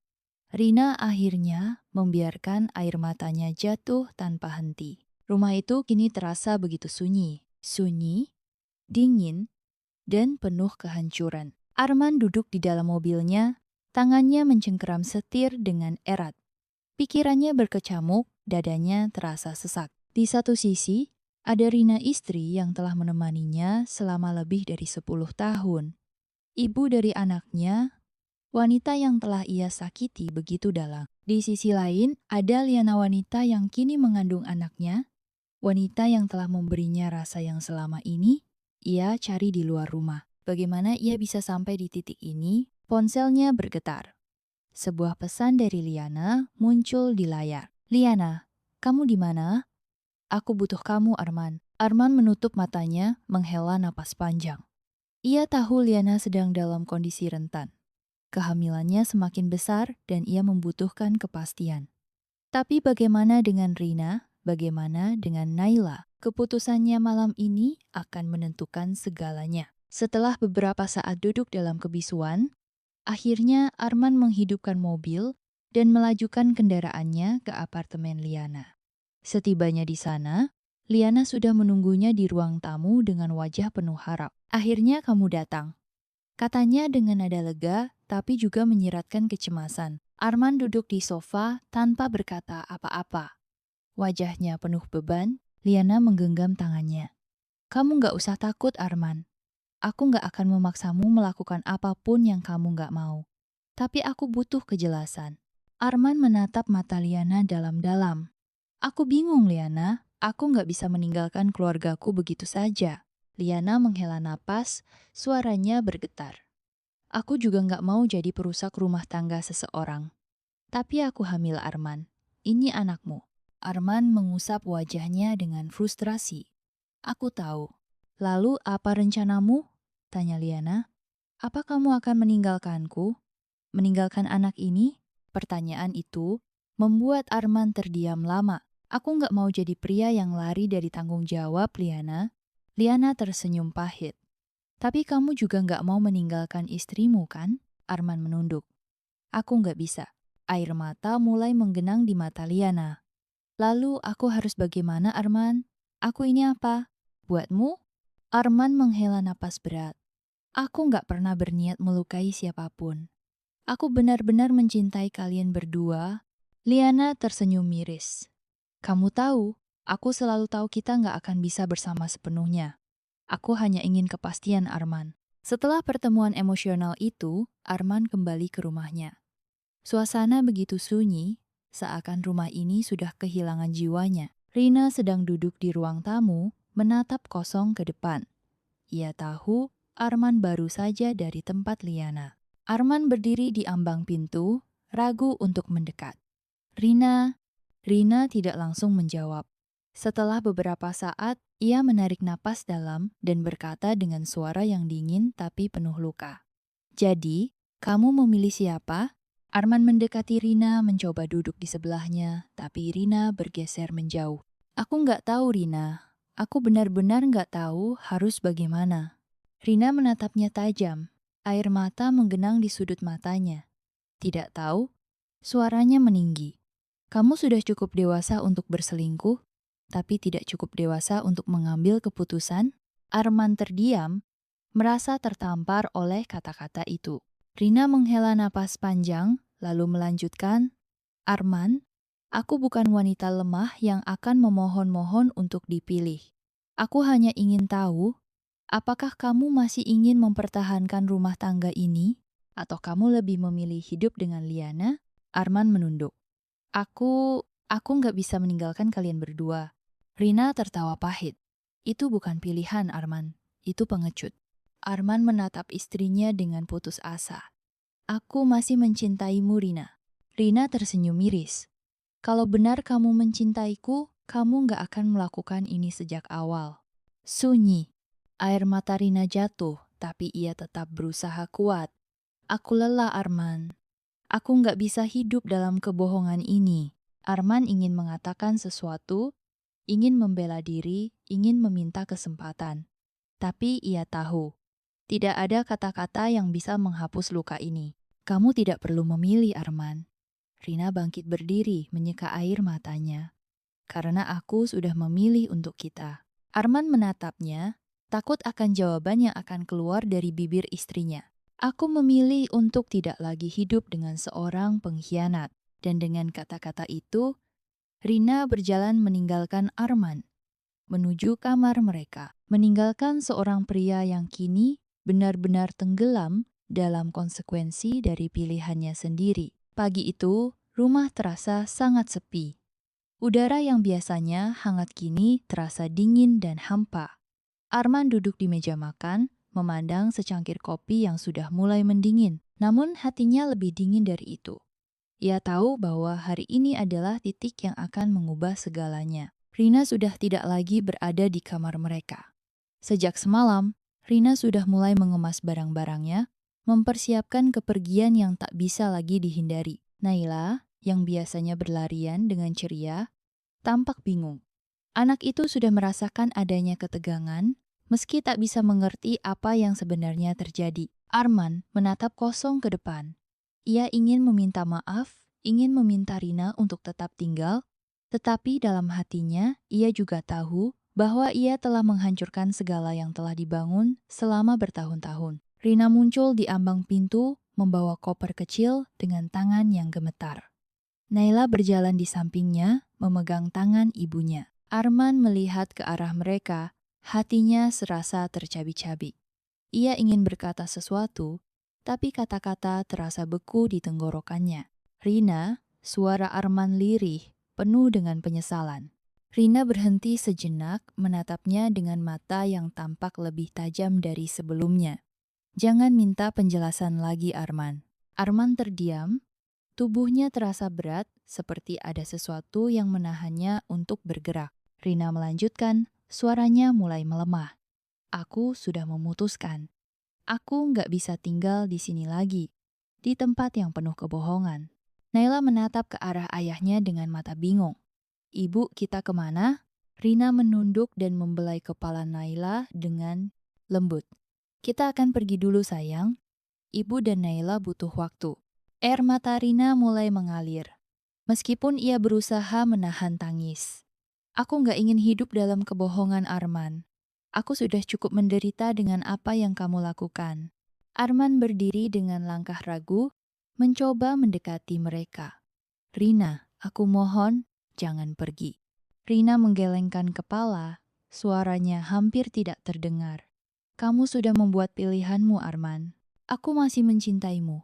Rina akhirnya membiarkan air matanya jatuh tanpa henti. Rumah itu kini terasa begitu sunyi. Sunyi, dingin, dan penuh kehancuran. Arman duduk di dalam mobilnya, tangannya mencengkeram setir dengan erat. Pikirannya berkecamuk, dadanya terasa sesak. Di satu sisi, ada Rina istri yang telah menemaninya selama lebih dari 10 tahun. Ibu dari anaknya, wanita yang telah ia sakiti begitu dalam. Di sisi lain, ada Liana wanita yang kini mengandung anaknya, wanita yang telah memberinya rasa yang selama ini ia cari di luar rumah. Bagaimana ia bisa sampai di titik ini? Ponselnya bergetar. Sebuah pesan dari Liana muncul di layar. Liana, kamu di mana? Aku butuh kamu, Arman. Arman menutup matanya, menghela napas panjang. Ia tahu Liana sedang dalam kondisi rentan. Kehamilannya semakin besar dan ia membutuhkan kepastian. Tapi bagaimana dengan Rina? Bagaimana dengan Naila? Keputusannya malam ini akan menentukan segalanya. Setelah beberapa saat duduk dalam kebisuan, akhirnya Arman menghidupkan mobil dan melajukan kendaraannya ke apartemen Liana. Setibanya di sana, Liana sudah menunggunya di ruang tamu dengan wajah penuh harap. Akhirnya kamu datang. Katanya dengan nada lega, tapi juga menyiratkan kecemasan. Arman duduk di sofa tanpa berkata apa-apa. Wajahnya penuh beban, Liana menggenggam tangannya. Kamu gak usah takut, Arman. Aku gak akan memaksamu melakukan apapun yang kamu gak mau. Tapi aku butuh kejelasan. Arman menatap mata Liana dalam-dalam. Aku bingung, Liana. Aku gak bisa meninggalkan keluargaku begitu saja. Liana menghela napas, suaranya bergetar. Aku juga gak mau jadi perusak rumah tangga seseorang. Tapi aku hamil, Arman. Ini anakmu. Arman mengusap wajahnya dengan frustrasi. Aku tahu. Lalu apa rencanamu? Tanya Liana. Apa kamu akan meninggalkanku? Meninggalkan anak ini? Pertanyaan itu membuat Arman terdiam lama. Aku gak mau jadi pria yang lari dari tanggung jawab, Liana. Liana tersenyum pahit. Tapi kamu juga gak mau meninggalkan istrimu, kan? Arman menunduk. Aku gak bisa. Air mata mulai menggenang di mata Liana. Lalu aku harus bagaimana, Arman? Aku ini apa? Buatmu? Arman menghela napas berat. Aku gak pernah berniat melukai siapapun. Aku benar-benar mencintai kalian berdua. Liana tersenyum miris. Kamu tahu, aku selalu tahu kita nggak akan bisa bersama sepenuhnya. Aku hanya ingin kepastian, Arman. Setelah pertemuan emosional itu, Arman kembali ke rumahnya. Suasana begitu sunyi, seakan rumah ini sudah kehilangan jiwanya. Rina sedang duduk di ruang tamu, menatap kosong ke depan. Ia tahu Arman baru saja dari tempat Liana. Arman berdiri di ambang pintu, ragu untuk mendekat. Rina, Rina tidak langsung menjawab. Setelah beberapa saat, ia menarik napas dalam dan berkata dengan suara yang dingin tapi penuh luka. Jadi, kamu memilih siapa? Arman mendekati Rina mencoba duduk di sebelahnya, tapi Rina bergeser menjauh. Aku nggak tahu, Rina. Aku benar-benar nggak tahu harus bagaimana. Rina menatapnya tajam. Air mata menggenang di sudut matanya. Tidak tahu, suaranya meninggi. Kamu sudah cukup dewasa untuk berselingkuh, tapi tidak cukup dewasa untuk mengambil keputusan? Arman terdiam, merasa tertampar oleh kata-kata itu. Rina menghela napas panjang, lalu melanjutkan, Arman, aku bukan wanita lemah yang akan memohon-mohon untuk dipilih. Aku hanya ingin tahu, apakah kamu masih ingin mempertahankan rumah tangga ini? Atau kamu lebih memilih hidup dengan Liana? Arman menunduk. Aku nggak bisa meninggalkan kalian berdua. Rina tertawa pahit. Itu bukan pilihan, Arman. Itu pengecut. Arman menatap istrinya dengan putus asa. Aku masih mencintaimu, Rina. Rina tersenyum miris. Kalau benar kamu mencintaiku, kamu nggak akan melakukan ini sejak awal. Sunyi. Air mata Rina jatuh, tapi ia tetap berusaha kuat. Aku lelah, Arman. Aku nggak bisa hidup dalam kebohongan ini. Arman ingin mengatakan sesuatu, ingin membela diri, ingin meminta kesempatan. Tapi ia tahu, tidak ada kata-kata yang bisa menghapus luka ini. Kamu tidak perlu memilih, Arman. Rina bangkit berdiri, menyeka air matanya. Karena aku sudah memilih untuk kita. Arman menatapnya, takut akan jawaban yang akan keluar dari bibir istrinya. Aku memilih untuk tidak lagi hidup dengan seorang pengkhianat. Dan dengan kata-kata itu, Rina berjalan meninggalkan Arman, menuju kamar mereka. Meninggalkan seorang pria yang kini benar-benar tenggelam dalam konsekuensi dari pilihannya sendiri. Pagi itu, rumah terasa sangat sepi. Udara yang biasanya hangat kini terasa dingin dan hampa. Arman duduk di meja makan, memandang secangkir kopi yang sudah mulai mendingin. Namun hatinya lebih dingin dari itu. Ia tahu bahwa hari ini adalah titik yang akan mengubah segalanya. Rina sudah tidak lagi berada di kamar mereka. Sejak semalam, Rina sudah mulai mengemas barang-barangnya, mempersiapkan kepergian yang tak bisa lagi dihindari. Naila, yang biasanya berlarian dengan ceria, tampak bingung. Anak itu sudah merasakan adanya ketegangan, meski tak bisa mengerti apa yang sebenarnya terjadi. Arman menatap kosong ke depan. Ia ingin meminta maaf, ingin meminta Rina untuk tetap tinggal, tetapi dalam hatinya ia juga tahu bahwa ia telah menghancurkan segala yang telah dibangun selama bertahun-tahun. Rina muncul di ambang pintu, membawa koper kecil dengan tangan yang gemetar. Naila berjalan di sampingnya, memegang tangan ibunya. Arman melihat ke arah mereka, hatinya serasa tercabik-cabik. Ia ingin berkata sesuatu, tapi kata-kata terasa beku di tenggorokannya. Rina, suara Arman lirih, penuh dengan penyesalan. Rina berhenti sejenak, menatapnya dengan mata yang tampak lebih tajam dari sebelumnya. Jangan minta penjelasan lagi, Arman. Arman terdiam, tubuhnya terasa berat, seperti ada sesuatu yang menahannya untuk bergerak. Rina melanjutkan, suaranya mulai melemah. Aku sudah memutuskan. Aku nggak bisa tinggal di sini lagi, di tempat yang penuh kebohongan. Naila menatap ke arah ayahnya dengan mata bingung. Ibu, kita kemana? Rina menunduk dan membelai kepala Naila dengan lembut. Kita akan pergi dulu, sayang. Ibu dan Naila butuh waktu. Air mata Rina mulai mengalir. Meskipun ia berusaha menahan tangis. Aku nggak ingin hidup dalam kebohongan, Arman. Aku sudah cukup menderita dengan apa yang kamu lakukan. Arman berdiri dengan langkah ragu, mencoba mendekati mereka. Rina, aku mohon, jangan pergi. Rina menggelengkan kepala, suaranya hampir tidak terdengar. Kamu sudah membuat pilihanmu, Arman. Aku masih mencintaimu.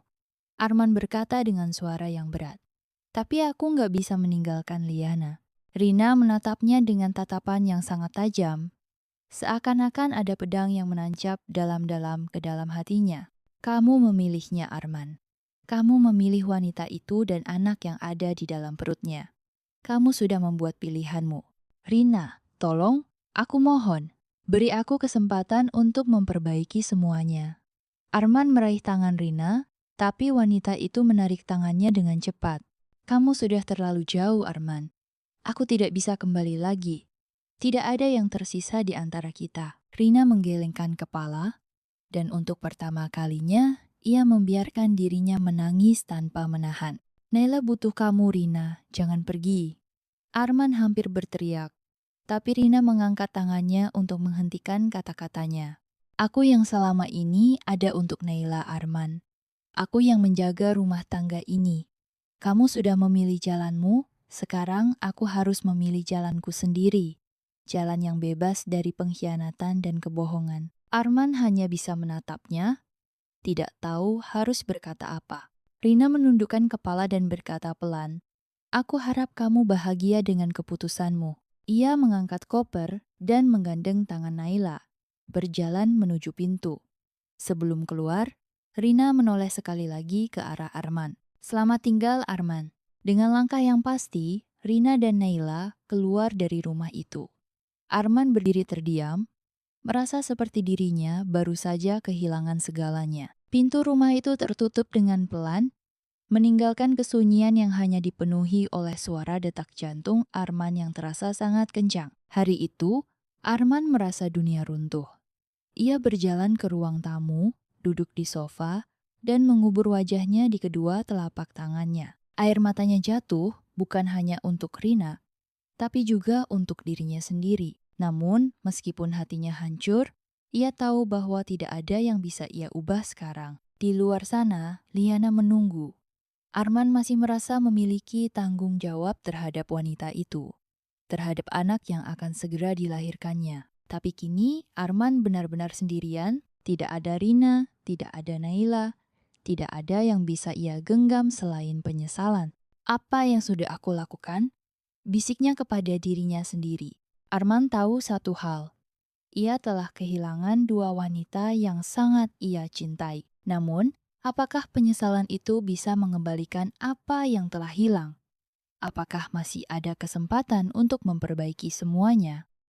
Arman berkata dengan suara yang berat. Tapi aku nggak bisa meninggalkan Liana. Rina menatapnya dengan tatapan yang sangat tajam. Seakan-akan ada pedang yang menancap dalam-dalam ke dalam hatinya. Kamu memilihnya, Arman. Kamu memilih wanita itu dan anak yang ada di dalam perutnya. Kamu sudah membuat pilihanmu. Rina, tolong, aku mohon. Beri aku kesempatan untuk memperbaiki semuanya. Arman meraih tangan Rina, tapi wanita itu menarik tangannya dengan cepat. Kamu sudah terlalu jauh, Arman. Aku tidak bisa kembali lagi. Tidak ada yang tersisa di antara kita. Rina menggelengkan kepala, dan untuk pertama kalinya, ia membiarkan dirinya menangis tanpa menahan. Naila butuh kamu, Rina. Jangan pergi. Arman hampir berteriak, tapi Rina mengangkat tangannya untuk menghentikan kata-katanya. Aku yang selama ini ada untuk Naila, Arman. Aku yang menjaga rumah tangga ini. Kamu sudah memilih jalanmu, sekarang aku harus memilih jalanku sendiri. Jalan yang bebas dari pengkhianatan dan kebohongan. Arman hanya bisa menatapnya, tidak tahu harus berkata apa. Rina menundukkan kepala dan berkata pelan, aku harap kamu bahagia dengan keputusanmu. Ia mengangkat koper dan menggandeng tangan Naila, berjalan menuju pintu. Sebelum keluar, Rina menoleh sekali lagi ke arah Arman. Selamat tinggal, Arman. Dengan langkah yang pasti, Rina dan Naila keluar dari rumah itu. Arman berdiri terdiam, merasa seperti dirinya baru saja kehilangan segalanya. Pintu rumah itu tertutup dengan pelan, meninggalkan kesunyian yang hanya dipenuhi oleh suara detak jantung Arman yang terasa sangat kencang. Hari itu, Arman merasa dunia runtuh. Ia berjalan ke ruang tamu, duduk di sofa, dan mengubur wajahnya di kedua telapak tangannya. Air matanya jatuh bukan hanya untuk Rina, tapi juga untuk dirinya sendiri. Namun, meskipun hatinya hancur, ia tahu bahwa tidak ada yang bisa ia ubah sekarang. Di luar sana, Liana menunggu. Arman masih merasa memiliki tanggung jawab terhadap wanita itu, terhadap anak yang akan segera dilahirkannya. Tapi kini, Arman benar-benar sendirian, tidak ada Rina, tidak ada Naila, tidak ada yang bisa ia genggam selain penyesalan. Apa yang sudah aku lakukan? Bisiknya kepada dirinya sendiri. Arman tahu satu hal, ia telah kehilangan dua wanita yang sangat ia cintai. Namun, apakah penyesalan itu bisa mengembalikan apa yang telah hilang? Apakah masih ada kesempatan untuk memperbaiki semuanya?